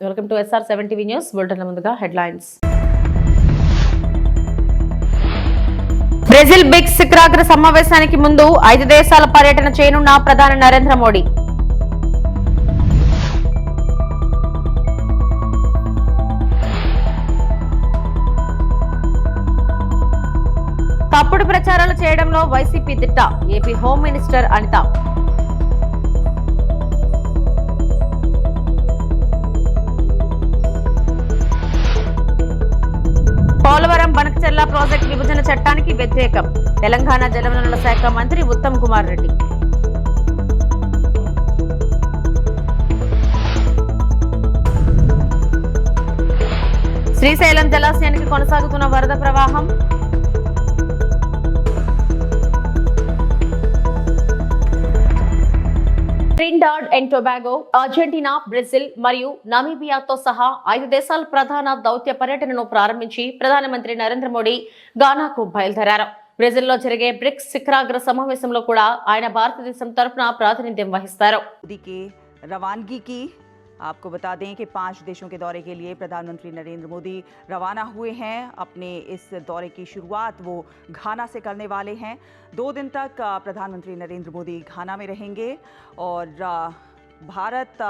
Welcome to SR7 TV news bulletin. ముందుగా headlines. Brazil bricks శిఖరాగ్ర సమావేశానికి ముందు 5 దేశాల పర్యటన చేయనున్న ప్రధాని నరేంద్ర మోడీ. తప్పుడు ప్రచారాలు చేయడంలో వైసీపీ దిట్ట, AP home minister Anitha. Polavaram Banakacherla project విభజన చట్టానికి వ్యతిరేకం, తెలంగాణ జలవనరుల శాఖ మంత్రి ఉత్తమ్ కుమార్ రెడ్డి. శ్రీశైలం జలాశయానికి కొనసాగుతున్న వరద ప్రవాహం. Trinidad and Tobago, Argentina, Brazil మరియు నమీబియాతో సహా 5 దేశాల ప్రధాన దౌత్య పర్యటనను ప్రారంభించి ప్రధానమంత్రి నరేంద్ర మోడీ గానాకు బయలుదేరారు. బ్రెజిల్లో జరిగే బ్రిక్స్ శిఖరాగ్ర సమావేశంలో కూడా ఆయన భారతదేశం తరఫున ప్రాతినిధ్యం వహిస్తారు. आपको बता दें कि 5 देशों के दौरे के लिए प्रधानमंत्री नरेंद्र मोदी रवाना हुए हैं. अपने इस दौरे की शुरुआत वो घाना से करने वाले हैं. 2 दिन तक प्रधानमंत्री नरेंद्र मोदी घाना में रहेंगे और भारत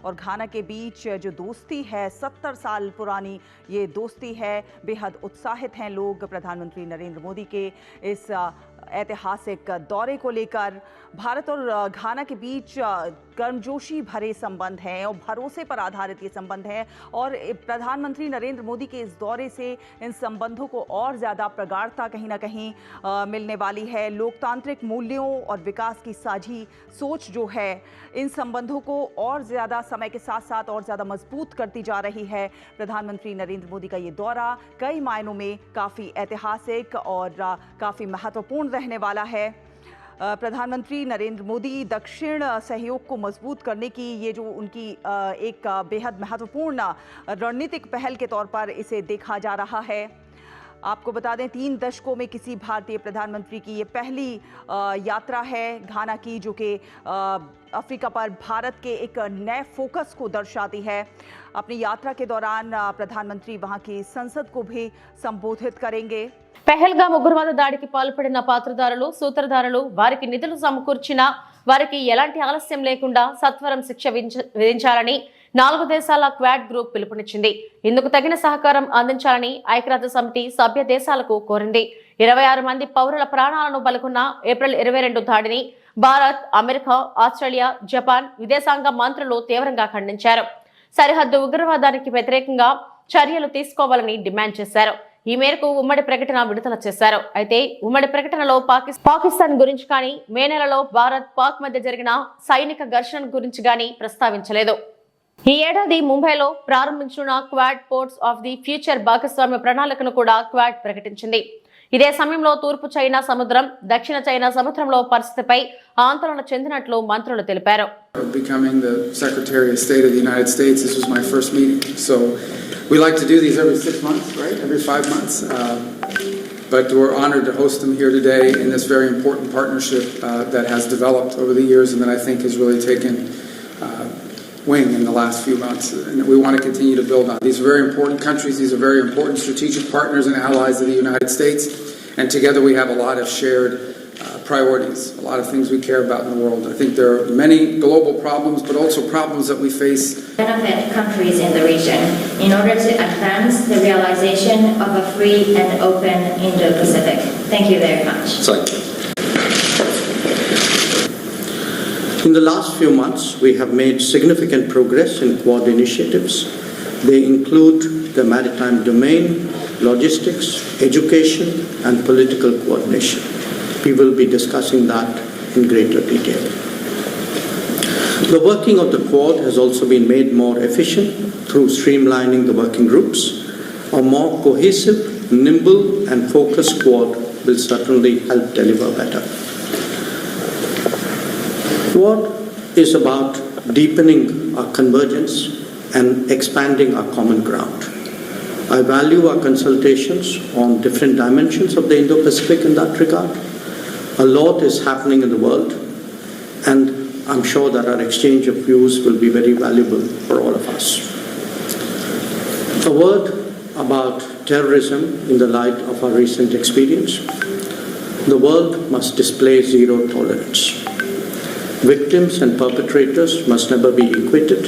और घाना के बीच जो दोस्ती है 70 साल पुरानी ये दोस्ती है. बेहद उत्साहित हैं लोग प्रधानमंत्री नरेंद्र मोदी के इस ऐतिहासिक दौरे को लेकर. भारत और घाना के बीच गर्मजोशी भरे संबंध हैं और भरोसे पर आधारित ये संबंध है और प्रधानमंत्री नरेंद्र मोदी के इस दौरे से इन संबंधों को और ज़्यादा प्रगाढ़ता कहीं ना कहीं मिलने वाली है. लोकतांत्रिक मूल्यों और विकास की साझी सोच जो है इन संबंधों को और ज़्यादा समय के साथ साथ और ज़्यादा मजबूत करती जा रही है. प्रधानमंत्री नरेंद्र मोदी का ये दौरा कई मायनों में काफ़ी ऐतिहासिक और काफ़ी महत्वपूर्ण रहने वाला है. प्रधानमंत्री नरेंद्र मोदी दक्षिण सहयोग को मजबूत करने की ये जो उनकी एक बेहद महत्वपूर्ण रणनीतिक पहल के तौर पर इसे देखा जा रहा है. आपको बता दें 3 दशकों में किसी भारतीय प्रधानमंत्री की ये पहली यात्रा है घाना की, जो कि अफ्रीका पर भारत के एक नए फोकस को दर्शाती है. अपनी यात्रा के दौरान प्रधानमंत्री वहां की संसद को भी संबोधित करेंगे. పెహల్గామ్ ఉగ్రవాద దాడికి పాల్పడిన పాత్రధారులు, సూత్రధారులు, వారికి నిధులు సమకూర్చినా వారికి ఎలాంటి ఆలస్యం లేకుండా సత్వరం శిక్ష విధించాలని 4 దేశాల క్వాడ్ గ్రూప్ పిలుపునిచ్చింది. ఇందుకు తగిన సహకారం అందించాలని ఐక్యరాజ్య సమితి సభ్య దేశాలకు కోరింది. 26 మంది పౌరుల ప్రాణాలను బలికొన్న ఏప్రిల్ 22 దాడిని భారత్, అమెరికా, ఆస్ట్రేలియా, జపాన్ విదేశాంగ మంత్రులు తీవ్రంగా ఖండించారు. సరిహద్దు ఉగ్రవాదానికి వ్యతిరేకంగా చర్యలు తీసుకోవాలని డిమాండ్ చేశారు. ఈ మేరకు ఉమ్మడి ప్రకటన విడుదల చేశారు. అయితే ఉమ్మడి ప్రకటనలో పాకిస్తాన్ గురించి కానీ, మే నెలలో భారత్ పాక్ మధ్య జరిగిన సైనిక ఘర్షణ గురించి కానీ ప్రస్తావించలేదు. ఈ ఏడాది ముంబైలో ప్రారంభించిన quad ports of the future భాగస్వామ్య ప్రణాళికను కూడా క్వాడ్ ప్రకటించింది. ఇదే సమయంలో తూర్పు చైనా సముద్రం, దక్షిణ చైనా సముద్రంలో పరిస్థితిపై ఆందోళన చెందినట్లు మంత్రులు తెలిపారు. Becoming the Secretary of State of the United States, this was my first meeting. So we like to do these every 6 months, right? Every 5 months. But we're honored to host them here today in this very important partnership that has developed over the years and that I think has really taken wing in the last few months. And we want to continue to build on. These are very important countries. These are very important strategic partners and allies of the United States. And together we have a lot of shared priorities, a lot of things we care about in the world. I think there are many global problems, but also problems that we face. Benefit countries in the region in order to advance the realization of a free and open Indo-Pacific. Thank you very much. Thank you. In the last few months, we have made significant progress in Quad initiatives. They include the maritime domain, logistics, education, and political coordination. We will be discussing that in greater detail. The working of the Quad has also been made more efficient through streamlining the working groups. A more cohesive, nimble, and focused Quad will certainly help deliver better. Quad is about deepening our convergence and expanding our common ground. I value our consultations on different dimensions of the Indo-Pacific in that regard. A lot is happening in the world, and I'm sure that our exchange of views will be very valuable for all of us. A word about terrorism in the light of our recent experience. The world must display zero tolerance. Victims and perpetrators must never be equated.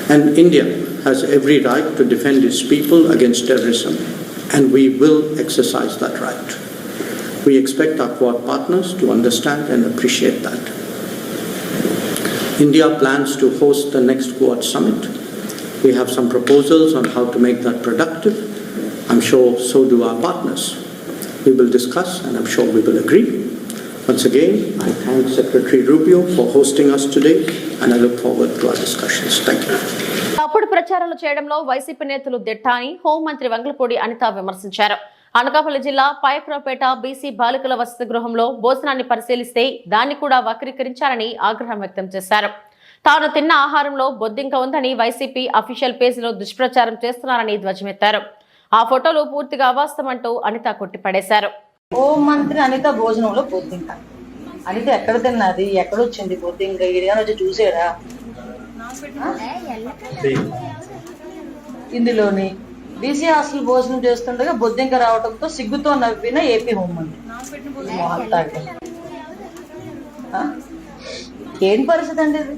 And India has every right to defend its people against terrorism, and we will exercise that right. We expect our Quad partners to understand and appreciate that. India plans to host the next Quad summit. We have some proposals on how to make that productive. I'm sure so do our partners. We will discuss, and I'm sure we will agree. Once again, I thank Secretary Rubio for hosting us today, and I look forward to our discussions. Thank you. తప్పుడు ప్రచారాలు చేయడంలో YCP నేతలు దిట్ట అని హోంమంత్రి వంగలపూడి అనిత విమర్శించారు. అనకాపల్లి జిల్లా Payakaraopeta BC బాలికల వసతి గృహంలో భోజనాన్ని పరిశీలిస్తే దాన్ని కూడా వక్రీకరించారని ఆగ్రహం వ్యక్తం చేశారు. తాను తిన్న ఆహారంలో బొద్దింక ఉందని వైసీపీ అఫీషియల్ పేజీలో దుష్ప్రచారం చేస్తున్నారని ధ్వజమెత్తారు. ఆ ఫోటోలు పూర్తిగా అవాస్తవమంటూ అనిత కొట్టిపడేశారు. హోంమంత్రి అనిత భోజనంలో బొద్దింక. అనిత ఎక్కడ తిన్నది, ఎక్కడొచ్చింది బొద్దింక? ఈడిగా వచ్చి చూసాడా? ఇందులోని బీసీ హాస్టల్ భోజనం చేస్తుండగా బొద్దింక రావడంతో సిగ్గుతో నవ్విన ఏపీ హోంమంత్రి. ఏం పరిస్థితి అండి ఇది?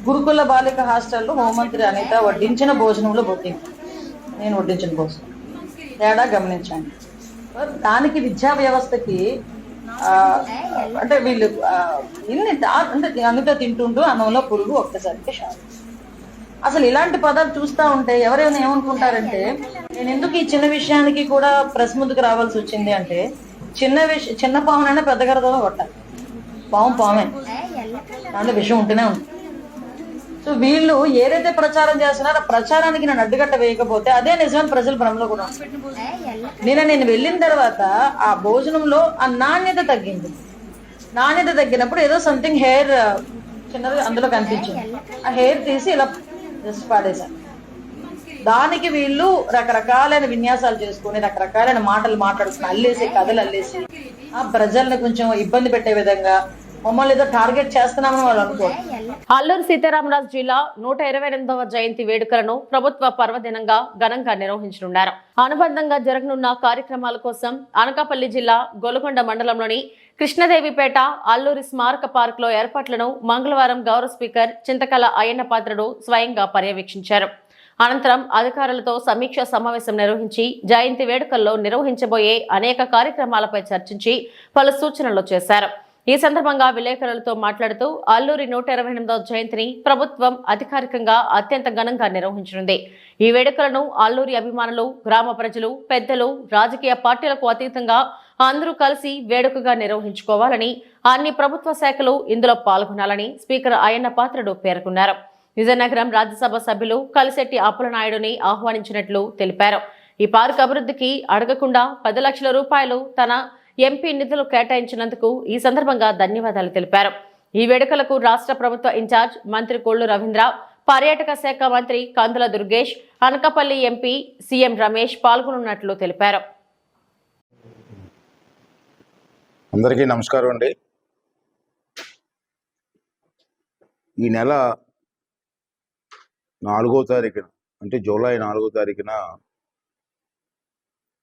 గురుకుల బాలిక హాస్టల్లో హోంమంత్రి అనిత వడ్డించిన భోజనంలో బొద్దింక, నేను వడ్డించిన భోజనం తేడా గమనించండి. దానికి విద్యా వ్యవస్థకి అంటే వీళ్ళు అంటే అనిత తింటుంటూ అన్నంలో పురుగు ఒక్కసారికి షాక్. అసలు ఇలాంటి పదాలు చూస్తూ ఉంటే ఎవరైనా ఏమనుకుంటారంటే, నేను ఎందుకు ఈ చిన్న విషయానికి కూడా ప్రెస్ ముందుకు రావాల్సి వచ్చింది అంటే, చిన్న పావునైనా పెద్ద గరతో కొట్టాలి. పామే, దాంట్లో విషయం ఉంటూనే ఉంటుంది. సో వీళ్ళు ఏదైతే ప్రచారం చేస్తున్నారో ఆ ప్రచారానికి నేను అడ్డుకట్ట వేయకపోతే అదే నిజమైన ప్రజల భ్రమలో కూడా నేను వెళ్ళిన తర్వాత ఆ భోజనంలో ఆ నాణ్యత తగ్గింది. నాణ్యత తగ్గినప్పుడు ఏదో సంథింగ్ హెయిర్ చిన్నది అందులో కనిపించింది. ఆ హెయిర్ తీసి ఇలా జస్ట్ పాడేశాను. దానికి వీళ్ళు రకరకాలైన విన్యాసాలు చేసుకుని రకరకాలైన మాటలు మాట్లాడుకుని అల్లేసి కథలు అల్లేసి ఆ ప్రజల్ని కొంచెం ఇబ్బంది పెట్టే విధంగా మమ్మల్ని ఏదో టార్గెట్ చేస్తున్నామని వాళ్ళు అనుకోరు. అల్లూరు సీతారామరాజు జిల్లా 128వ జయంతి వేడుకలను ప్రభుత్వ పర్వదినంగా ఘనంగా నిర్వహించనున్నారు. అనుబంధంగా జరగనున్న కార్యక్రమాల కోసం అనకాపల్లి జిల్లా గొలుగొండ మండలంలోని కృష్ణదేవిపేట అల్లూరి స్మారక పార్క్ లో ఏర్పాట్లను మంగళవారం గౌరవ స్పీకర్ చింతకల అయ్యన్న పాత్రుడు స్వయంగా పర్యవేక్షించారు. అనంతరం అధికారులతో సమీక్ష సమావేశం నిర్వహించి జయంతి వేడుకల్లో నిర్వహించబోయే అనేక కార్యక్రమాలపై చర్చించి పలు సూచనలు చేశారు. ఈ సందర్భంగా విలేకరులతో మాట్లాడుతూ అల్లూరి 128వ జయంతిని ప్రభుత్వం అధికారికంగా అత్యంత ఘనంగా నిర్వహించనుంది. ఈ వేడుకలను అల్లూరి అభిమానులు, గ్రామ ప్రజలు, పెద్దలు, రాజకీయ పార్టీలకు అతీతంగా అందరూ కలిసి వేడుకగా నిర్వహించుకోవాలని, అన్ని ప్రభుత్వ శాఖలు ఇందులో పాల్గొనాలని స్పీకర్ అయ్యన్న పాత్రుడు పేర్కొన్నారు. విజయనగరం రాజ్యసభ సభ్యులు కలిశెట్టి అప్పలనాయుడుని ఆహ్వానించినట్లు తెలిపారు. ఈ పార్క్ అభివృద్ధికి అడగకుండా 10 లక్షల రూపాయలు తన ఎంపీ నిధులు కేటాయించినందుకు ఈ సందర్భంగా ధన్యవాదాలు తెలిపారు. ఈ వేడుకలకు రాష్ట్ర ప్రభుత్వ ఇన్ఛార్జ్ మంత్రి కొల్లు రవీంద్ర, పర్యాటక శాఖ మంత్రి కందుల దుర్గేష్, అనకాపల్లి ఎంపీ సీఎం రమేష్ పాల్గొనున్నట్లు తెలిపారు. అందరికీ నమస్కారం అండి. ఈ నెల 4వ తారీఖున అంటే జూలై 4వ తారీఖున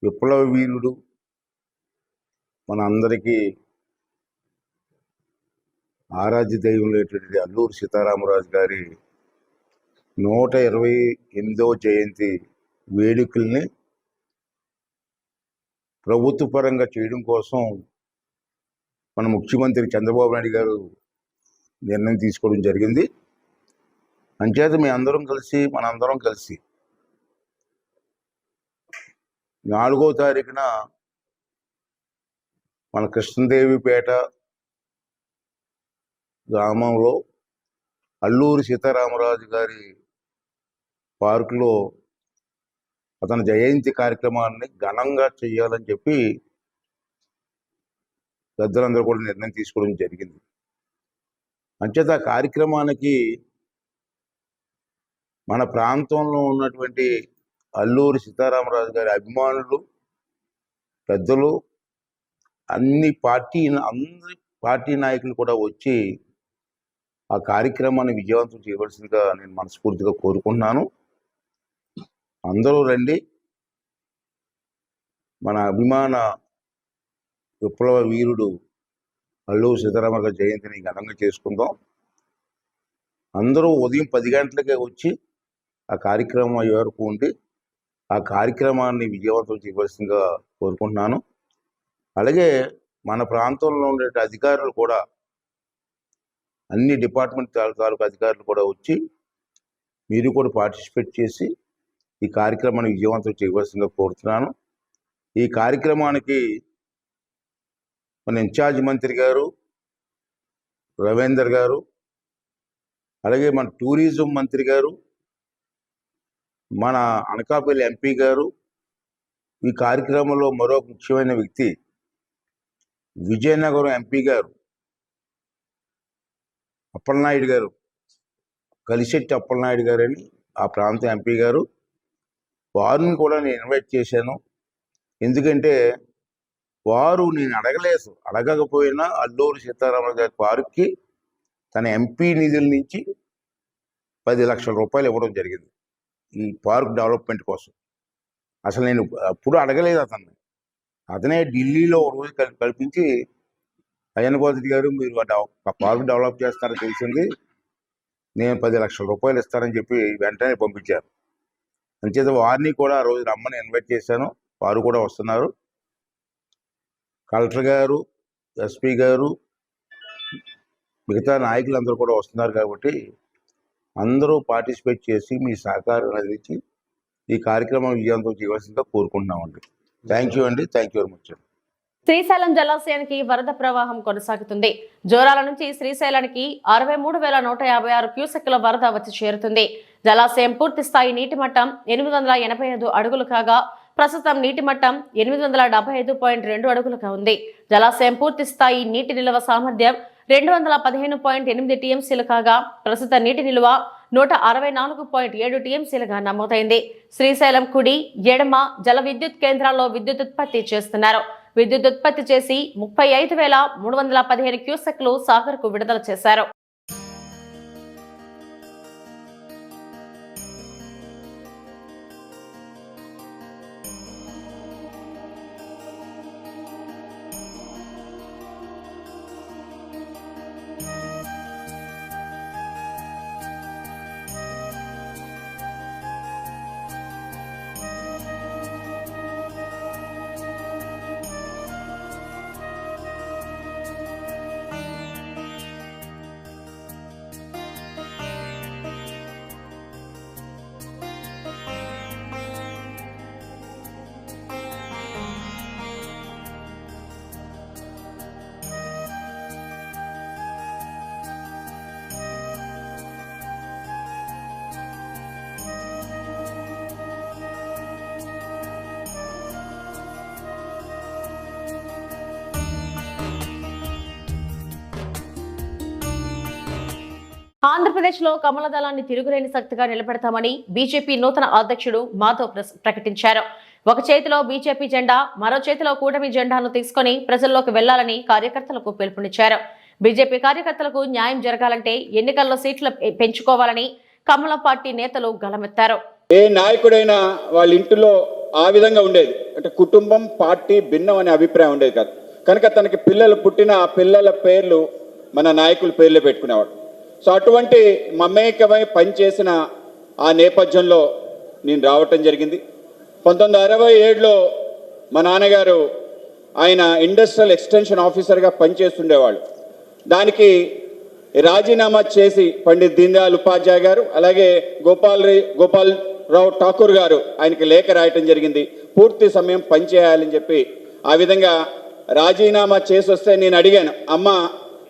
విప్లవ వీరుడు మన అందరికీ ఆరాధ్య దైవమైనటువంటి అల్లూరి సీతారామరాజు గారి 128వ జయంతి వేడుకల్ని ప్రభుత్వ పరంగా చేయడం కోసం మన ముఖ్యమంత్రి చంద్రబాబు నాయుడు గారు నిర్ణయం తీసుకోవడం జరిగింది. అంచేత మనందరం కలిసి 4వ తారీఖున మన కృష్ణదేవిపేట గ్రామంలో అల్లూరి సీతారామరాజు గారి పార్కులో అతని జయంతి కార్యక్రమాన్ని ఘనంగా చేయాలని చెప్పి పెద్దలందరూ కూడా నిర్ణయం తీసుకోవడం జరిగింది. అంచేత ఆ కార్యక్రమానికి మన ప్రాంతంలో ఉన్నటువంటి అల్లూరి సీతారామరాజు గారి అభిమానులు, పెద్దలు, అందరి పార్టీ నాయకులు కూడా వచ్చి ఆ కార్యక్రమాన్ని విజయవంతం చేయవలసిందిగా నేను మనస్ఫూర్తిగా కోరుకుంటున్నాను. అందరూ రండి, మన అభిమాన విప్లవ వీరుడు అల్లూరి సీతారామరాజు జయంతిని ఘనంగా చేసుకుందాం. అందరూ ఉదయం 10 గంటలకే వచ్చి ఆ కార్యక్రమం అయ్యే వరకు ఉండి ఆ కార్యక్రమాన్ని విజయవంతం చేయవలసిందిగా కోరుకుంటున్నాను. అలాగే మన ప్రాంతంలో ఉండే అధికారులు కూడా, అన్ని డిపార్ట్మెంట్ తాలూకు అధికారులు కూడా వచ్చి మీరు కూడా పార్టిసిపేట్ చేసి ఈ కార్యక్రమాన్ని విజయవంతం చేయవలసిందిగా కోరుతున్నాను. ఈ కార్యక్రమానికి మన ఇన్ఛార్జ్ మంత్రి గారు రవీందర్ గారు, అలాగే మన టూరిజం మంత్రి గారు, మన అనకాపల్లి ఎంపీ గారు, ఈ కార్యక్రమంలో మరో ముఖ్యమైన వ్యక్తి విజయనగరం ఎంపీ గారు అప్పలనాయుడు గారు, కలిశెట్టి అప్పలనాయుడు గారు అని ఆ ప్రాంత ఎంపీ గారు, వారిని కూడా నేను ఇన్వైట్ చేశాను. ఎందుకంటే వారు నేను అడగకపోయినా అల్లూరి సీతారామరాజు గారి పార్క్కి తన ఎంపీ నిధుల నుంచి 10 లక్షల రూపాయలు ఇవ్వడం జరిగింది ఈ పార్క్ డెవలప్మెంట్ కోసం. అసలు నేను అప్పుడు అడగలేదు అతన్ని. అతనే ఢిల్లీలో ఒక రోజు కల్పించి, అయ్యన్న పాత్రుడు గారు మీరు ఆ పార్క్ డెవలప్ చేస్తారని తెలిసింది, నేను 10 లక్షల రూపాయలు ఇస్తానని చెప్పి వెంటనే పంపించారు. అంచేత వారిని కూడా ఆ రోజు రమ్మని ఇన్వైట్ చేశాను. వారు కూడా వస్తున్నారు. కలెక్టర్ గారు, ఎస్పీ గారు, మిగతా నాయకులందరూ కూడా వస్తున్నారు. కాబట్టి అందరూ పార్టిసిపేట్ చేసి మీ సహకారం అందించి ఈ కార్యక్రమం విజయవంతం చేయవలసిందిగా కోరుకుంటున్నామండి. థ్యాంక్ యూ అండి. Thank you very much. Srisailam జలాశయానికి వరద ప్రవాహం కొనసాగుతుంది. జోరాల నుంచి శ్రీశైలానికి 63,156 క్యూసెక్కుల వరద వచ్చి చేరుతుంది. జలాశయం పూర్తి స్థాయి నీటి మట్టం 885 అడుగులు కాగా ప్రస్తుతం నీటి మట్టం 875.2 అడుగులుగా ఉంది. జలాశయం పూర్తి స్థాయి నీటి నిల్వ సామర్థ్యం 215.8 టీఎంసీలు కాగా ప్రస్తుత నీటి నిల్వ 164.7 టీఎంసీలుగా నమోదైంది. శ్రీశైలం కుడి, ఎడమ జల విద్యుత్ కేంద్రాల్లో విద్యుత్ ఉత్పత్తి చేస్తున్నారు. విద్యుత్ ఉత్పత్తి చేసి 35,315 క్యూసెక్లు సాగర్కు విడుదల చేశారు. ఆంధ్రప్రదేశ్లో కమల దళాన్ని తిరుగులేని శక్తిగా నిలబెడతామని బీజేపీ నూతన అధ్యక్షుడు మాధవ్ ప్రకటించారు. ఒక చేతిలో బీజేపీ జెండా, మరో చేతిలో కూటమి జెండాను తీసుకుని ప్రజల్లోకి వెళ్లాలని కార్యకర్తలకు పిలుపునిచ్చారు. బీజేపీ కార్యకర్తలకు న్యాయం జరగాలంటే ఎన్నికల్లో సీట్లు పెంచుకోవాలని కమల పార్టీ నేతలు గళమెత్తారు. ఏ నాయకుడైనా వాళ్ళ ఇంటిలో ఆ విధంగా ఉండేది, అంటే కుటుంబం పార్టీ భిన్నం అనే అభిప్రాయం ఉండేది కాదు. కనుక తనకి పిల్లలు పుట్టిన ఆ పిల్లల పేర్లు మన నాయకుల పేర్లే పెట్టుకునేవాడు. సో అటువంటి మమేకమై పనిచేసిన ఆ నేపథ్యంలో నేను రావటం జరిగింది. 1967లో మా నాన్నగారు ఆయన ఇండస్ట్రియల్ ఎక్స్టెన్షన్ ఆఫీసర్గా పనిచేస్తుండేవాళ్ళు. దానికి రాజీనామా చేసి పండిత్ దీన్ దయాళ్ ఉపాధ్యాయ గారు, అలాగే గోపాలరావు ఠాకూర్ గారు ఆయనకి లేఖ రాయటం జరిగింది, పూర్తి సమయం పనిచేయాలని చెప్పి. ఆ విధంగా రాజీనామా చేసి వస్తే నేను అడిగాను, అమ్మ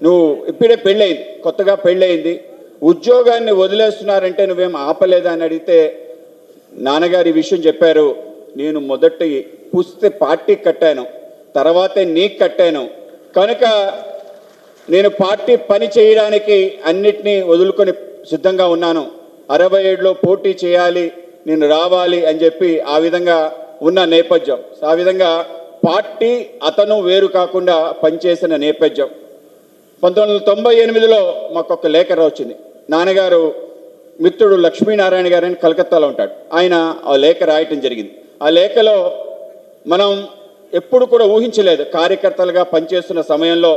నువ్వు ఇప్పుడే పెళ్ళయింది, కొత్తగా పెళ్ళయింది, ఉద్యోగాన్ని వదిలేస్తున్నారంటే నువ్వేం ఆపలేదా అని అడిగితే నాన్నగారు ఈ విషయం చెప్పారు. నేను మొదటి పుస్తే పార్టీకి కట్టాను, తర్వాతే నీకు కట్టాను, కనుక నేను పార్టీ పని చేయడానికి అన్నిటినీ వదులుకొని సిద్ధంగా ఉన్నాను. 67లో పోటీ చేయాలి, నేను రావాలి అని చెప్పి ఆ విధంగా ఉన్న నేపథ్యం. ఆ విధంగా పార్టీ అతను వేరు కాకుండా పనిచేసిన నేపథ్యం. 1998లో మాకు ఒక లేఖ వచ్చింది, నాన్నగారు మిత్రుడు లక్ష్మీనారాయణ గారని కలకత్తాలో ఉంటాడు. ఆయన ఆ లేఖ రాయటం జరిగింది. ఆ లేఖలో మనం ఎప్పుడు కూడా ఊహించలేదు, కార్యకర్తలుగా పనిచేస్తున్న సమయంలో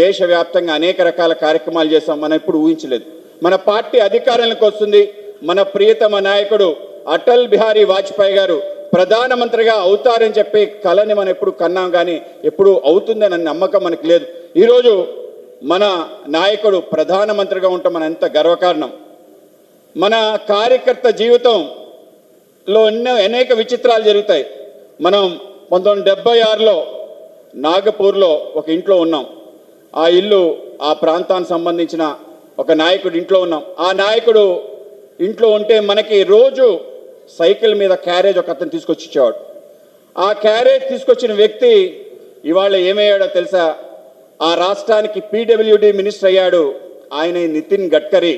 దేశవ్యాప్తంగా అనేక రకాల కార్యక్రమాలు చేస్తాం, మనం ఎప్పుడు ఊహించలేదు. మన పార్టీ అధికారంలోకి వస్తుంది, మన ప్రియతమ నాయకుడు అటల్ బిహారీ వాజ్పేయి గారు ప్రధానమంత్రిగా అవుతారని చెప్పి కళని మనం ఎప్పుడు కన్నాం, కానీ ఎప్పుడు అవుతుందని నమ్మకం మనకు లేదు. ఈరోజు మన నాయకుడు ప్రధానమంత్రిగా ఉంటాం, మన ఎంత గర్వకారణం. మన కార్యకర్త జీవితంలో అనేక విచిత్రాలు జరుగుతాయి. మనం 1976లో నాగపూర్లో ఒక ఇంట్లో ఉన్నాం. ఆ ఇల్లు ఆ ప్రాంతానికి సంబంధించిన ఒక నాయకుడు ఇంట్లో ఉన్నాం. ఆ నాయకుడు ఇంట్లో ఉంటే మనకి రోజు సైకిల్ మీద క్యారేజ్ ఒక అతను తీసుకొచ్చి ఇచ్చేవాడు. ఆ క్యారేజ్ తీసుకొచ్చిన వ్యక్తి ఇవాళ ఏమయ్యాడో తెలుసా? ఆ రాష్ట్రానికి పీడబ్ల్యూడీ మినిస్టర్ అయ్యాడు. ఆయన నితిన్ గడ్కరీ.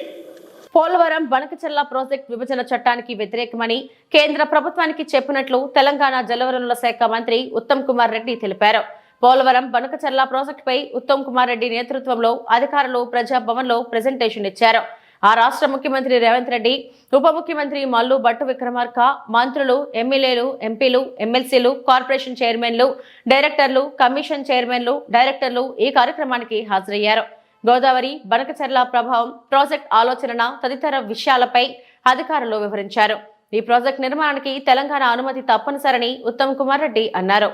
పోలవరం బనకచెర్ల ప్రాజెక్టు విభజన చట్టానికి వ్యతిరేకమని కేంద్ర ప్రభుత్వానికి చెప్పినట్లు తెలంగాణ జలవనరుల శాఖ మంత్రి ఉత్తమ్ కుమార్ రెడ్డి తెలిపారు. పోలవరం బనకచెర్ల ప్రాజెక్టుపై ఉత్తమ్ కుమార్ రెడ్డి నేతృత్వంలో అధికారులు ప్రజాభవన్లో ప్రెజెంటేషన్ ఇచ్చారు. ఆ రాష్ట్ర ముఖ్యమంత్రి రేవంత్ రెడ్డి, ఉప ముఖ్యమంత్రి మల్లు భట్టు విక్రమార్క, మంత్రులు, ఎమ్మెల్యేలు, ఎంపీలు, ఎమ్మెల్సీలు, కార్పొరేషన్ చైర్మన్లు, డైరెక్టర్లు, కమిషన్ చైర్మన్లు, డైరెక్టర్లు ఈ కార్యక్రమానికి హాజరయ్యారు. గోదావరి బనకచెర్ల ప్రభావం, ప్రాజెక్ట్ ఆలోచన తదితర విషయాలపై అధికారులు వివరించారు. ఈ ప్రాజెక్టు నిర్మాణానికి తెలంగాణ అనుమతి తప్పనిసరని ఉత్తమ్ కుమార్ రెడ్డి అన్నారు.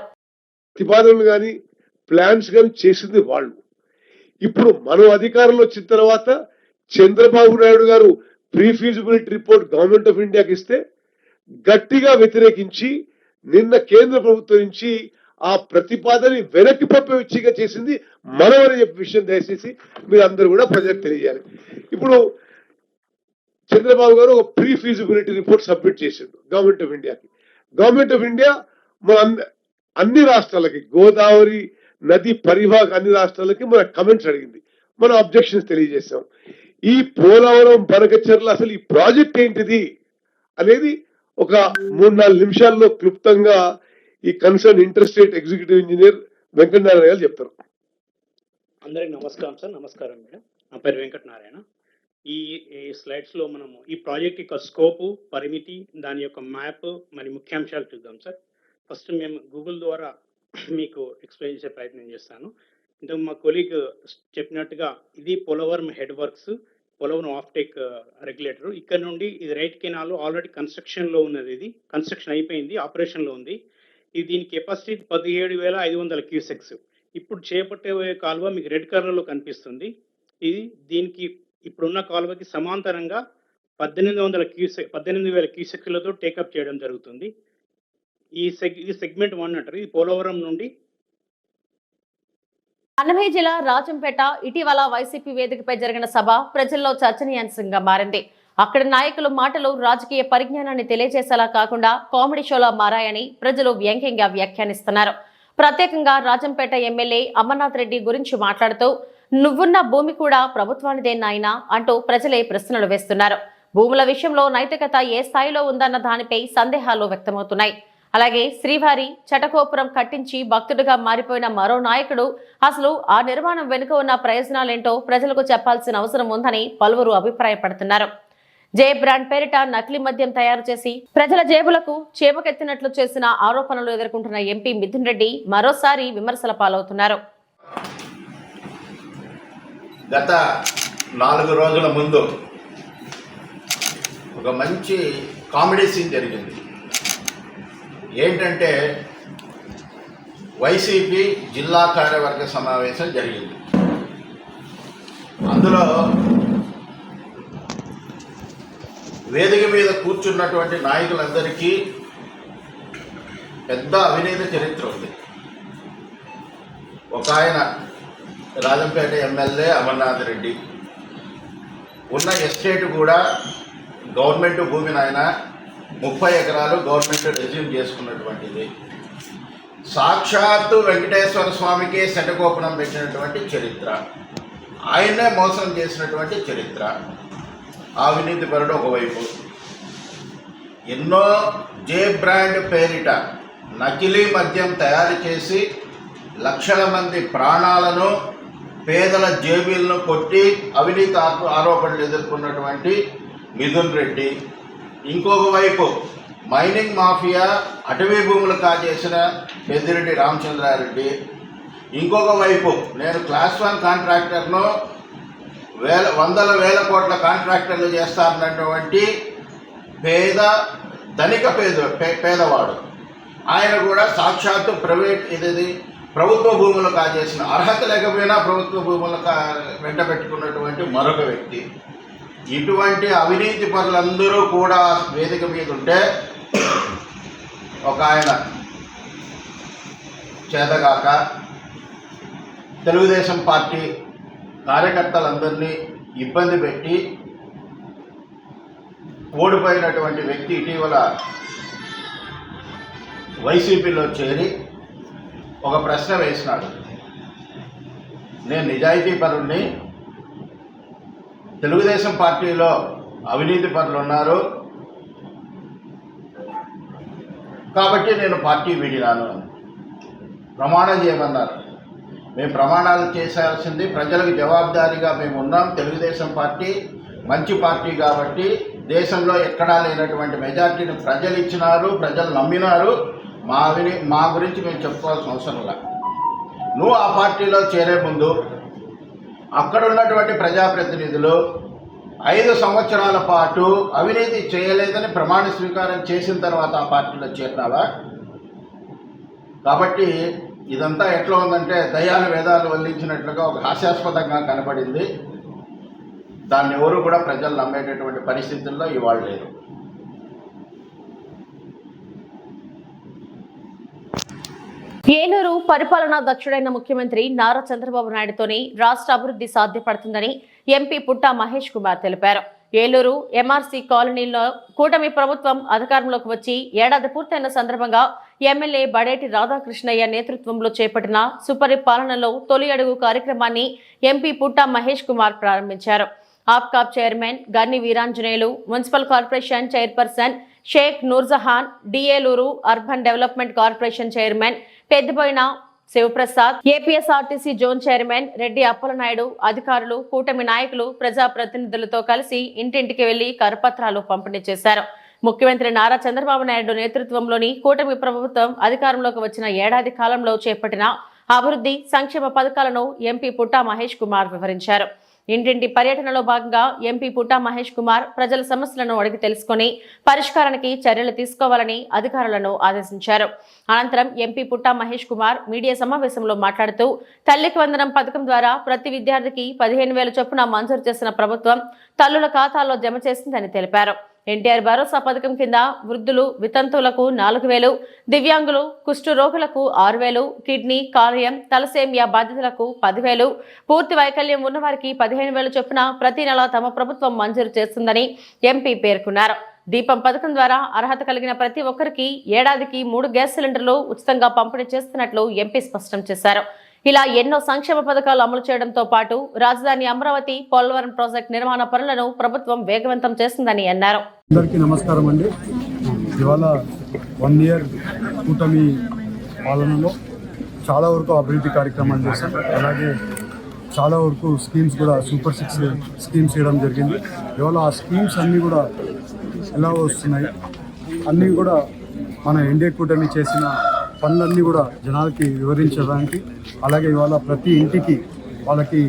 ప్రతిపాదనలు కానీ ప్లాన్స్ కానీ చేసింది వాళ్ళు. ఇప్పుడు మనం అధికారంలో వచ్చిన తర్వాత చంద్రబాబు నాయుడు గారు pre feasibility report government of ఇండియాకి ఇస్తే గట్టిగా వ్యతిరేకించి నిన్న కేంద్ర ప్రభుత్వం నుంచి ఆ ప్రతిపాదనని వెనక్కి పంపేచ్చిగా చేసింది మనం అని చెప్పే విషయం దయచేసి మీరు అందరూ కూడా ప్రజలకు తెలియజేయాలి. ఇప్పుడు చంద్రబాబు గారు ఒక ప్రీ ఫీజిబిలిటీ రిపోర్ట్ సబ్మిట్ చేసిండు గవర్నమెంట్ ఆఫ్ ఇండియాకి. గవర్నమెంట్ ఆఫ్ ఇండియా మన అన్ని రాష్ట్రాలకి, గోదావరి నది పరివాహక అన్ని రాష్ట్రాలకి మన కమెంట్స్ అడిగింది, మనం అబ్జెక్షన్స్ తెలియజేశాం. ఈ పోలవరం బనకచెర్ల అసలు ఈ ప్రాజెక్ట్ ఏంటిది అనేది ఒక 3-4 నిమిషాల్లో క్లుప్తంగా ఈ concern inter state executive engineer Venkatanarayana గారు చెప్తారు. అందరికి నమస్కారం సార్. నమస్కారం మేడం. నా పేరు వెంకటనారాయణ. ఈ స్లైడ్స్ లో మనము ఈ ప్రాజెక్ట్ యొక్క స్కోపు, పరిమితి, దాని యొక్క మ్యాప్, మరి ముఖ్యాంశాలు చూద్దాం సార్. ఫస్ట్ మేము గూగుల్ ద్వారా మీకు ఎక్స్ప్లెయిన్ చేసే ప్రయత్నం చేస్తాను. ఇంతకు మా కొలీగ్ చెప్పినట్టుగా ఇది Polavaram head works, Polavaram offtake regulator. ఇక్కడ నుండి ఇది రైట్ కెనాల్ ఆల్రెడీ కన్స్ట్రక్షన్లో ఉన్నది. ఇది కన్స్ట్రక్షన్ అయిపోయింది, ఆపరేషన్లో ఉంది. ఇది దీని కెపాసిటీ 17,500 క్యూసెక్స్. ఇప్పుడు చేపట్టే కాలువ మీకు రెడ్ కలర్లో కనిపిస్తుంది. ఇది దీనికి ఇప్పుడున్న కాలువకి సమాంతరంగా 18,000 క్యూసెక్లతో టేకప్ చేయడం జరుగుతుంది. ఇది సెగ్మెంట్ 1 అంటారు. ఇది పోలవరం నుండి అన్నమయ్య జిల్లా రాజంపేట ఇటీవల వైసీపీ వేదికపై జరిగిన సభ ప్రజల్లో చర్చనీయాంశంగా మారింది. అక్కడి నాయకుల మాటలు రాజకీయ పరిజ్ఞానాన్ని తెలియజేసేలా కాకుండా కామెడీ షోలా మారాయని ప్రజలు వ్యంగ్యంగా వ్యాఖ్యానిస్తున్నారు. ప్రత్యేకంగా రాజంపేట ఎమ్మెల్యే అమర్నాథ్ రెడ్డి గురించి మాట్లాడుతూ నువ్వున్న భూమి కూడా ప్రభుత్వానిదే నాయనా అంటూ ప్రజలే ప్రశ్నలు వేస్తున్నారు. భూముల విషయంలో నైతికత ఏ స్థాయిలో ఉందన్న దానిపై సందేహాలు వ్యక్తమవుతున్నాయి. అలాగే శ్రీవారి చటకోపురం కట్టించి భక్తుడిగా మారిపోయిన మరో నాయకుడు అసలు ఆ నిర్మాణం వెనుక ఉన్న ప్రయోజనాలేంటో ప్రజలకు చెప్పాల్సిన అవసరం ఉందని పలువురు అభిప్రాయపడుతున్నారు. జే బ్రాండ్ పేరిట నకిలీ మద్యం తయారు చేసి ప్రజల జేబులకు చేపకెత్తినట్లు చేసిన ఆరోపణలు ఎదుర్కొంటున్న ఎంపీ మిథున్ రెడ్డి మరోసారి విమర్శల పాలవుతున్నారు. గత 4 రోజుల ముందు ఒక మంచి కామెడీ సీన్ జరిగింది. ఏంటంటే వైసీపీ జిల్లా కార్యవర్గ సమావేశం జరిగింది. అందులో వేదిక మీద కూర్చున్నటువంటి నాయకులందరికీ పెద్ద అవినీతి చరిత్ర ఉంది. ఒక ఆయన రాజంపేట ఎమ్మెల్యే అమర్నాథ్ రెడ్డి, ఉన్న ఎస్టేట్ కూడా గవర్నమెంట్ భూమిని ఆయన 30 ఎకరాలు గవర్నమెంట్ రెజ్యూమ్ చేసుకున్నటువంటిది. సాక్షాత్తు వెంకటేశ్వర స్వామికి శటకోపనం పెట్టినటువంటి చరిత్ర, ఆయన్నే మోసం చేసినటువంటి చరిత్ర. అవినీతి పరుడు ఒకవైపు, ఎన్నో జే బ్రాండ్ పేరిట నకిలీ మద్యం తయారు చేసి లక్షల మంది ప్రాణాలను, పేదల జేబులను కొట్టి అవినీతి ఆరోపణలు ఎదుర్కొన్నటువంటి మిథున్ రెడ్డి, ఇంకొక వైపు మైనింగ్ మాఫియా అటవీ భూములు కాజేసిన పెద్దిరెడ్డి రామచంద్రారెడ్డి, ఇంకొక వైపు నేను క్లాస్ 1 కాంట్రాక్టర్ను వందల వేల కోట్ల కాంట్రాక్టర్లు చేస్తారన్నటువంటి పేదవాడు ఆయన కూడా సాక్షాత్తు ప్రభుత్వ భూములు కాజేసిన అర్హత లేకపోయినా ప్రభుత్వ భూములు వెంట పెట్టుకున్నటువంటి మరొక వ్యక్తి. ఇటువంటి అవినీతి పరులందరూ కూడా వేదిక మీద ఉంటే ఒక ఆయన చేతగాక తెలుగుదేశం పార్టీ కార్యకర్తలందరినీ ఇబ్బంది పెట్టి ఓడిపోయినటువంటి వ్యక్తి ఇటీవల వైసీపీలో చేరి ఒక ప్రశ్న వేసినాడు. నేను నిజాయితీ పరుణ్ణి, తెలుగుదేశం పార్టీలో అవినీతి పరులు ఉన్నారు కాబట్టి నేను పార్టీ వీడినాను. ప్రమాణం చేయమన్నారు. మేము ప్రమాణాలు చేయాల్సింది ప్రజలకు జవాబుదారీగా మేము ఉన్నాం. తెలుగుదేశం పార్టీ మంచి పార్టీ కాబట్టి దేశంలో ఎక్కడా లేనటువంటి మెజార్టీని ప్రజలు ఇచ్చినారు, ప్రజలు నమ్మినారు. మా గురించి మేము చెప్పుకోవాల్సిన అవసరం లేదు. నువ్వు ఆ పార్టీలో చేరే ముందు అక్కడ ఉన్నటువంటి ప్రజాప్రతినిధులు 5 సంవత్సరాల పాటు అవినీతి చేయలేదని ప్రమాణ స్వీకారం చేసిన తర్వాత ఆ పార్టీలో చేరినావా? కాబట్టి ఇదంతా ఎట్లా ఉందంటే దయ్యాలు వేదాలు వల్లించినట్లుగా ఒక హాస్యాస్పదంగా కనబడింది. దాన్ని ఎవరు కూడా ప్రజలు నమ్మేటటువంటి పరిస్థితుల్లో ఇవాళ లేరు. ఏలూరు పరిపాలనా దక్షుడైన ముఖ్యమంత్రి నారా చంద్రబాబు నాయుడుతోనే రాష్ట్ర అభివృద్ధి సాధ్యపడుతుందని ఎంపీ పుట్టా మహేష్ కుమార్ తెలిపారు. ఏలూరు ఎంఆర్సీ కాలనీలో కూటమి ప్రభుత్వం అధికారంలోకి వచ్చి ఏడాది పూర్తయిన సందర్భంగా ఎమ్మెల్యే బడేటి రాధాకృష్ణయ్య నేతృత్వంలో చేపట్టిన సుపరిపాలనలో తొలి అడుగు కార్యక్రమాన్ని ఎంపీ పుట్టా మహేష్ కుమార్ ప్రారంభించారు. APCOB chairman Ganni Veeranjaneyulu, municipal corporation chairperson Sheikh Noorjahan, డిఏలూరు urban development corporation chairman Peddaboina Sivaprasad, APSRTC zone chairman Reddy Appalanaidu, అధికారులు, కూటమి నాయకులు, ప్రజాప్రతినిధులతో కలిసి ఇంటింటికి వెళ్లి కరపత్రాలు పంపిణీ చేశారు. ముఖ్యమంత్రి నారా చంద్రబాబు నాయుడు నేతృత్వంలోని కూటమి ప్రభుత్వం అధికారంలోకి వచ్చిన ఏడాది కాలంలో చేపట్టిన అభివృద్ధి సంక్షేమ పథకాలను ఎంపీ పుట్టా మహేష్ కుమార్ వివరించారు. ఇంటింటి పర్యటనలో భాగంగా ఎంపీ పుట్టా మహేష్ కుమార్ ప్రజల సమస్యలను అడిగి తెలుసుకుని పరిష్కారానికి చర్యలు తీసుకోవాలని అధికారులను ఆదేశించారు. అనంతరం ఎంపీ పుట్టా మహేష్ కుమార్ మీడియా సమావేశంలో మాట్లాడుతూ తల్లికి వందనం పథకం ద్వారా ప్రతి విద్యార్థికి 15,000 చొప్పున మంజూరు చేసిన ప్రభుత్వం తల్లుల ఖాతాల్లో జమ చేసిందని తెలిపారు. ఎన్టీఆర్ భరోసా పథకం కింద వృద్ధులు, వితంతువులకు 4,000, దివ్యాంగులు, కుష్టు రోగులకు 6,000, కిడ్నీ, కాలేయం, తలసేమియా బాధితులకు 10,000, పూర్తి వైకల్యం ఉన్నవారికి 15,000 చొప్పున ప్రతి నెల తమ ప్రభుత్వం మంజూరు చేస్తుందని ఎంపీ పేర్కొన్నారు. దీపం పథకం ద్వారా అర్హత కలిగిన ప్రతి ఒక్కరికి ఏడాదికి 3 గ్యాస్ సిలిండర్లు ఉచితంగా పంపిణీ చేస్తున్నట్లు ఎంపీ స్పష్టం చేశారు. ఇలా ఎన్నో సంక్షేమ పథకాలు అమలు చేయడంతో పాటు రాజధాని అమరావతి, పోలవరం ప్రాజెక్టు నిర్మాణ పనులను ప్రభుత్వం వేగవంతం చేస్తుందని అన్నారు. అందరికీ నమస్కారం అండి. ఇవాళ 1 ఇయర్ కూటమి పాలనలో చాలా వరకు అభివృద్ధి కార్యక్రమాలు చేశాం. అలాగే చాలా వరకు స్కీమ్స్ కూడా సూపర్ 6 స్కీమ్స్ చేయడం జరిగింది. ఇవాళ ఆ స్కీమ్స్ అన్నీ కూడా ఎలా వస్తున్నాయి, అన్నీ కూడా మన ఎన్డీఏ కూటమి చేసిన పనులన్నీ కూడా జనాలకి వివరించడానికి, అలాగే ఇవాళ ప్రతి ఇంటికి వాళ్ళకి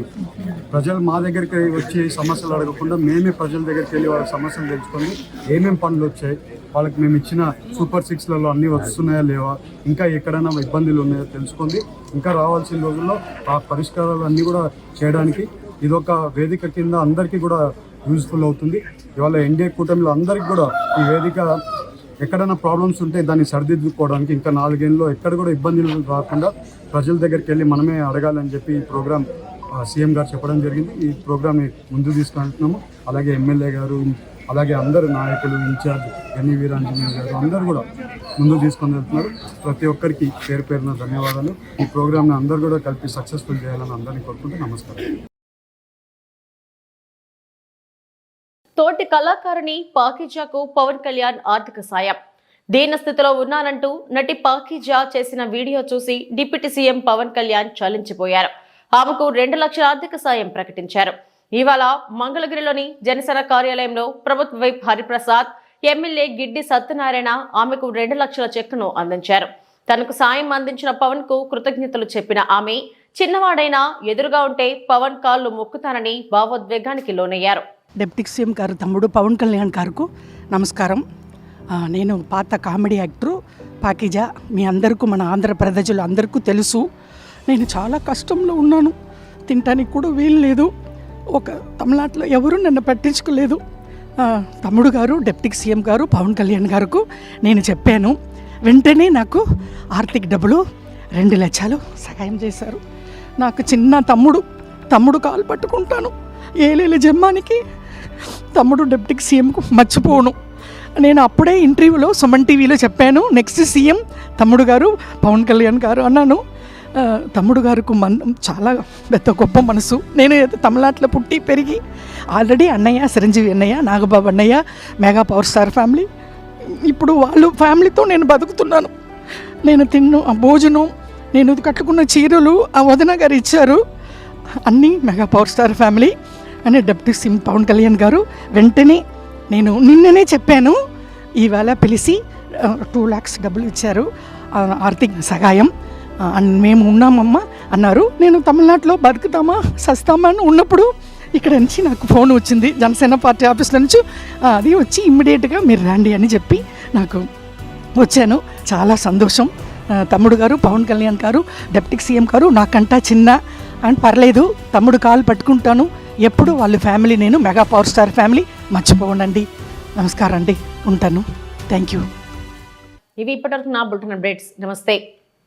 ప్రజలు మా దగ్గరికి వచ్చి సమస్యలు అడగకుండా మేమే ప్రజల దగ్గరికి వెళ్ళి వాళ్ళ సమస్యలు తెలుసుకొని ఏమేమి పనులు వచ్చాయి, వాళ్ళకి మేము ఇచ్చిన సూపర్ 6లలో అన్నీ వస్తున్నాయా లేవా, ఇంకా ఎక్కడైనా ఇబ్బందులు ఉన్నాయో తెలుసుకొని ఇంకా రావాల్సిన రోజుల్లో ఆ పరిష్కారాలు అన్నీ కూడా చేయడానికి ఇదొక వేదిక కింద అందరికీ కూడా యూజ్ఫుల్ అవుతుంది. ఇవాళ ఎన్డీఏ కూటమిలో అందరికీ కూడా ఈ వేదిక ఎక్కడైనా ప్రాబ్లమ్స్ ఉంటే దాన్ని సరిదిద్దుకోవడానికి ఇంకా 4 ఏళ్ళలో ఎక్కడ కూడా ఇబ్బందులు రాకుండా ప్రజల దగ్గరికి వెళ్ళి మనమే అడగాలని చెప్పి ఈ ప్రోగ్రాం సీఎం గారు చెప్పడం జరిగింది. ఈ ప్రోగ్రామ్ని ముందుకు తీసుకెళ్తున్నాము. అలాగే ఎమ్మెల్యే గారు, అలాగే అందరు నాయకులు, ఇన్ఛార్జ్ గన్ని వీరాంజనేయ గారు అందరూ కూడా ముందుకు తీసుకొని వెళ్తున్నారు. ప్రతి ఒక్కరికి పేరు పేరున ధన్యవాదాలు. ఈ ప్రోగ్రామ్ని అందరూ కూడా కలిపి సక్సెస్ఫుల్ చేయాలని అందరినీ కోరుకుంటూ నమస్కారం. తోటి కళాకారుని పాకీజాకు పవన్ కళ్యాణ్ ఆర్థిక సాయం. దీన స్థితిలో ఉన్నానంటూ నటి పాకీజా చేసిన వీడియో చూసి డిప్యూటీ సీఎం పవన్ కళ్యాణ్ చలించిపోయారు. ఆమెకు 2 లక్షల ఆర్థిక సాయం ప్రకటించారు. ఇవాళ మంగళగిరిలోని జనసేన కార్యాలయంలో ప్రభుత్వ వైప్ హరిప్రసాద్, ఎమ్మెల్యే గిడ్డి సత్యనారాయణ ఆమెకు 2 లక్షల చెక్కును అందించారు. తనకు సాయం అందించిన పవన్ కు కృతజ్ఞతలు చెప్పిన ఆమె, చిన్నవాడైనా ఎదురుగా ఉంటే పవన్ కాళ్ళు మొక్కుతానని భావోద్వేగానికి లోనయ్యారు. డిప్యూటీ సీఎం గారు తమ్ముడు పవన్ కళ్యాణ్ గారికి నమస్కారం. నేను పాత కామెడీ యాక్టరు పాకిజా. మీ అందరికీ, మన ఆంధ్ర ప్రజలు అందరికీ తెలుసు. నేను చాలా కష్టంలో ఉన్నాను. తినటానికి కూడా వీలు లేదు. ఒక తమిళనాడులో ఎవరు నన్ను పట్టించుకోలేదు. తమ్ముడు గారు డిప్యూటీ సీఎం గారు పవన్ కళ్యాణ్ గారికి నేను చెప్పాను. వెంటనే నాకు ఆర్థిక డబ్బులు 2 లక్షలు సహాయం చేశారు. నాకు చిన్న తమ్ముడు కాలు పట్టుకుంటాను. ఏలేల జమ్మానికి తమ్ముడు డిప్యూటీ సీఎంకు మర్చిపోను. నేను అప్పుడే ఇంటర్వ్యూలో సుమన్ టీవీలో చెప్పాను, నెక్స్ట్ సీఎం తమ్ముడు గారు పవన్ కళ్యాణ్ గారు అన్నాను. తమ్ముడు గారికి చాలా పెద్ద గొప్ప మనసు. నేను తమిళనాడులో పుట్టి పెరిగి ఆల్రెడీ అన్నయ్య చిరంజీవి అన్నయ్య, నాగబాబు అన్నయ్య, మెగా పవర్ స్టార్ ఫ్యామిలీ, ఇప్పుడు వాళ్ళు ఫ్యామిలీతో నేను బతుకుతున్నాను. నేను తిన్న భోజనం, నేను కట్టుకున్న చీరలు ఆ వదిన గారు ఇచ్చారు. అన్నీ మెగా పవర్ స్టార్ ఫ్యామిలీ అని డిప్యూటీ సీఎం పవన్ కళ్యాణ్ గారు వెంటనే, నేను నిన్ననే చెప్పాను, ఈవేళ పిలిచి 2 lakhs డబ్బులు ఇచ్చారు ఆర్థిక సహాయం. మేము ఉన్నామమ్మా అన్నారు. నేను తమిళనాడులో బతుకుతామా సస్తామా అని ఉన్నప్పుడు ఇక్కడ నుంచి నాకు ఫోన్ వచ్చింది జనసేన పార్టీ ఆఫీస్లో నుంచి. అది వచ్చి ఇమ్మీడియట్గా మీరు రండి అని చెప్పి నాకు వచ్చాను. చాలా సంతోషం. తమ్ముడు గారు పవన్ కళ్యాణ్ గారు డిప్యూటీ సీఎం గారు నాకంటా చిన్న అని పర్లేదు, తమ్ముడు కాలు పట్టుకుంటాను ఎప్పుడు. వాళ్ళ ఫ్యామిలీ, నేను మెగా పవర్ స్టార్ ఫ్యామిలీ మర్చిపోనండి. నమస్కారం అండి, ఉంటాను. Thank you. ఇవి ఇప్పటివరకు నా బులెటిన్ అప్డేట్స్. నమస్తే.